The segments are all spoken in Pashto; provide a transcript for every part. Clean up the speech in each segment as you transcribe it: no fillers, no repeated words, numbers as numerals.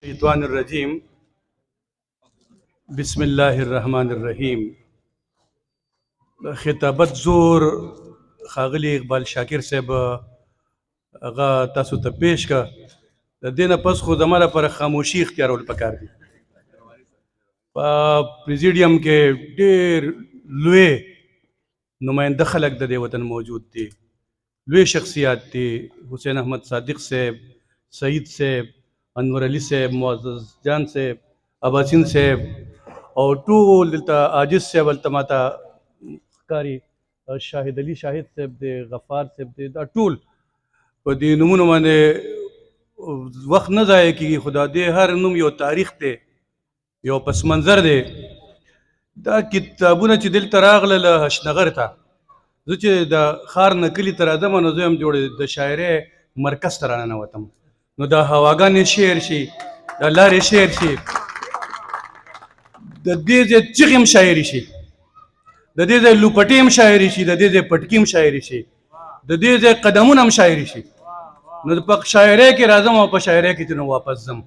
الشيطان الرجيم. بسم الله الرحمن الرحیم. خطابت زور خاغلی اقبال شاکر صاحب هغه تاسو ته پیش کا. د دینه پس خو زموږ لپاره خاموشي اختیارول پکار دي. په پریزیډیم کې ډېر لوی نماینده خلک د دې وطن موجود دي، لوی شخصیات دي. حسین احمد صادق صاحب، سعید صاحب، انور علي صاحب، معزز جان صاحب، اباسین صاحب او ټول دلته عاجز صاحب هلته ماته ښکاري، شاهد علي شاهد صاحب دی، غفار صاحب دی، دا ټول په دې نومونو باندې وخت نه ضایع کېږي. خو د دې هر نوم یو تاریخ دی، یو پس منظر دی. دا کتابونه چې دلته راغلل هشنغر ته، زه چې د ښار نه کلي ته راځم نو زه یم جوړ د شاعرۍ مرکز ته راننوتم، نو دا هواګانې شعر شي، د لارې شعر شي، د دې ځای چغې هم شاعري شي، د دې ځای لوپټې هم شاعري شي، د دې ځای پټکي هم شاعري شي، د دې ځای قدمونه هم شاعري شي. نو په شاعرۍ کې راځم او په شاعرۍ کې نو واپس ځم.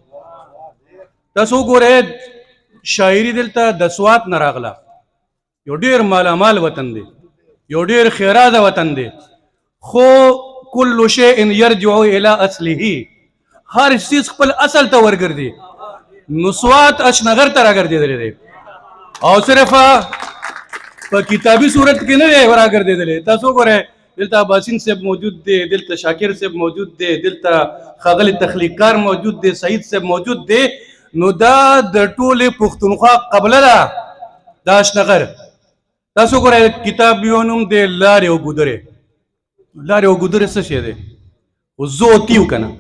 تاسو وګورئ شاعري دلته د سوات نه راغله، یو ډېر مالامال وطن دی، یو ډېر خیراته وطن دی. خو کل شیء یرجع الی اصله، هر چیز خپل اصل ته ورګرځي. نو سوات اشنغر ته راګرځېدلی دی او صرف په کتابي صورت کې نه دی راګرځېدلی. تاسو وګورئ دلته اباسین صاحب موجود دی، دلته شاکر صاحب موجود دی، دلته ښاغلی تخلیقکار موجود دی، سعید صاحب موجود دی. نو دا د ټولې پښتونخوا قبله ده دا اشنغر. تاسو وګورئ کتاب یو نوم دی لارې او ګودرې. لارې او ګودرې څه شی دی؟ خو زه اوتي و که نه،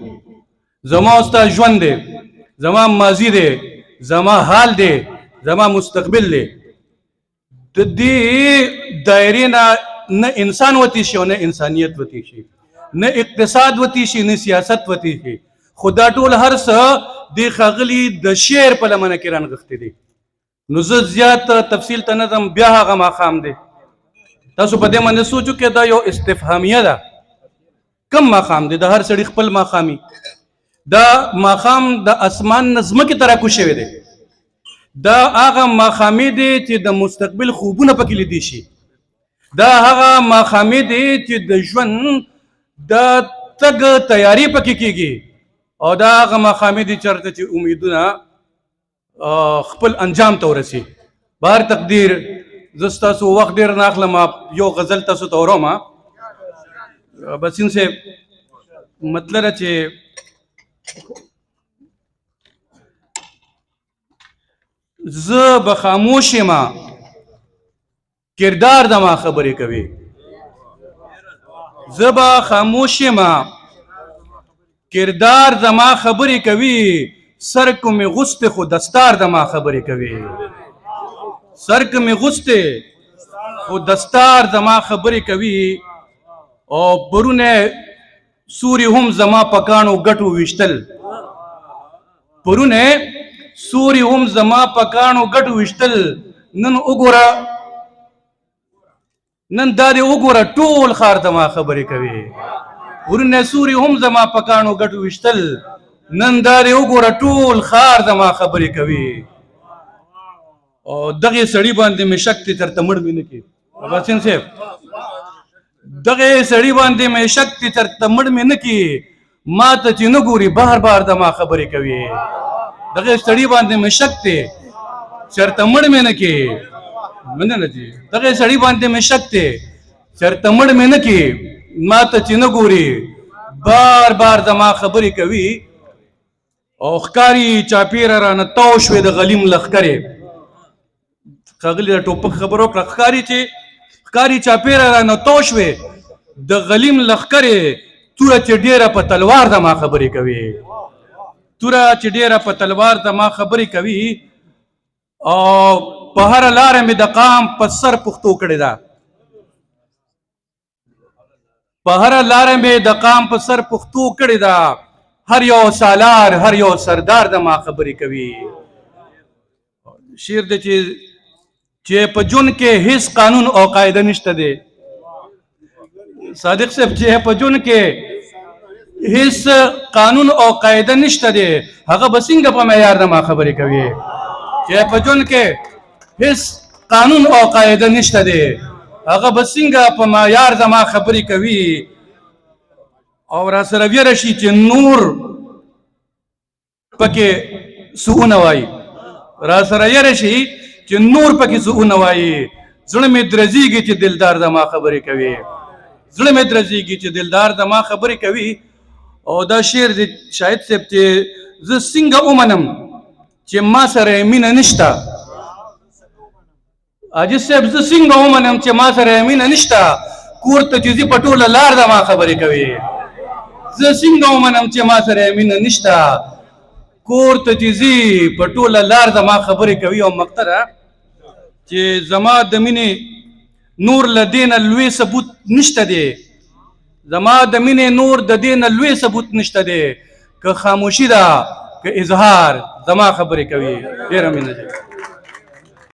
زما او ستا ژوند دی، زما ماضي دی، زما حال دی، زما مستقبل دی. د دې دایرې نه نه انسان وتی شي او نه انسانیت وتی شي، نه اقتصاد وتی شي، نه سیاست وتی شي. خو دا ټول هر څه د ښاغلي د شعر په لمنه کې رانغښتي دي. نو زه زیات تفصیل ته نه ځم، بیا هغه ماښام دی. تاسو په دې باندې سوچو کې دا یو استفهامیه ده. کم ماښام دی؟ د هر سړي خپل ماښامي. دا ماښام د اسمان نه ځمکې ته راکوز شوی دی. دا هغه ماښامي دی چې د مستقبل خوبونه پکې لیدی شي. دا هغه ماښامي دی چې د ژوند د تګ تیاری پکې کېږي. او دا هغه ماښامي دی چېرته چې امیدونه خپل انجام ته ورسي. بهر تقدیر زه ستاسو وخت ډېر نه اخلم، یو غزل تاسو ته وروم. بسین صاحب مطلب ده چې زه به خاموش یم، کردار زما خبرې کوي. زه به خاموش یم، کردار زما خبرې کوي. سر کو می غسته خو دستار زما خبرې کوي. سر کو می غسته خو دستار زما خبرې کوي. او پرونه سوري هم زما پکانو ګټو ویشتل. پرونه سوري هم زما پکانو ګټو ویشتل. نن وګوره، نن دا دې وګوره ټول ښار زما خبرې کوي. پرونه سوري هم زما پکانو ګټو ویشتل. نن دا دې وګوره ټول ښار زما خبرې کوي. او دغه سړي باندې مې شک دی ترته مړ مې نه کړي. اباسین صاحب دغه سړي باندې مې شک دی ترته مړ مې نه کړي. ما ته چې نه ګوري بار بار زما خبرې کوي. دغه سړي باندې مې شک دی چېرته مړ مې نه کړي. مننه جي. دغه سړي باندې مې شک دی چېرته مړ مې نه کړي. ما ته چې نه ګوري بار بار زما خبرې کوي. او ښکاري چاپېره رانه تاو شوې د غلیم لښکرې. ښاغلي د ټوپک خبره وکړه. ښکاري چاپېره رانه تاو شوې د غلیم لښکرې. توره چې ډېره په تلوار زما خبرې کوي. توره چې ډېره په تلوار زما خبرې کوي. او په هره لاره مې د قام په سر پښتو کړې ده. په هره لاره مې د قام په سر پښتو کړې ده. هر یو سالار هر یو سردار زما خبرې کوي. شعر دی چې په جون کې هیڅ قانون او قاعده نشته دی. صادق صاحب چې په جون کې هیڅ قانون او قاعده نشته دی هغه به څنګه په معیار د ما خبرې کوي چې په ژوند کې هیڅ قانون او قاعده نشته دی هغه به څنګه په معیار د ما خبرې کوي او را سره ویره شي چې نور پکې سونه وایي را سره یره شي چې نور پکې سونه وایي زړه مې درزیږي چې دلدار د ما خبرې کوي زړه مې درزیږي چې دلدار د ما خبرې کوي او دا شعر دی شاهد صاحب چې زه څنګه ومنم چې ما سره مینه نشته عاجز صاحب زه څنګه ومنم چې ما سره مینه نشته کور ته چې زه په ټوله لار د ما خبرې کوي زه څنګه ومنم چې ما سره مینه نشته کور ته چې زه په ټوله لار د ما خبرې کوي او مقتره چې زما د مینې نور له دې نه لوی ثبوت نشته دی زما د مینې نور د دې نه لوی ثبوت نشته دی که خاموشي ده که اظهار زما خبرې کوي ډېره مینه ده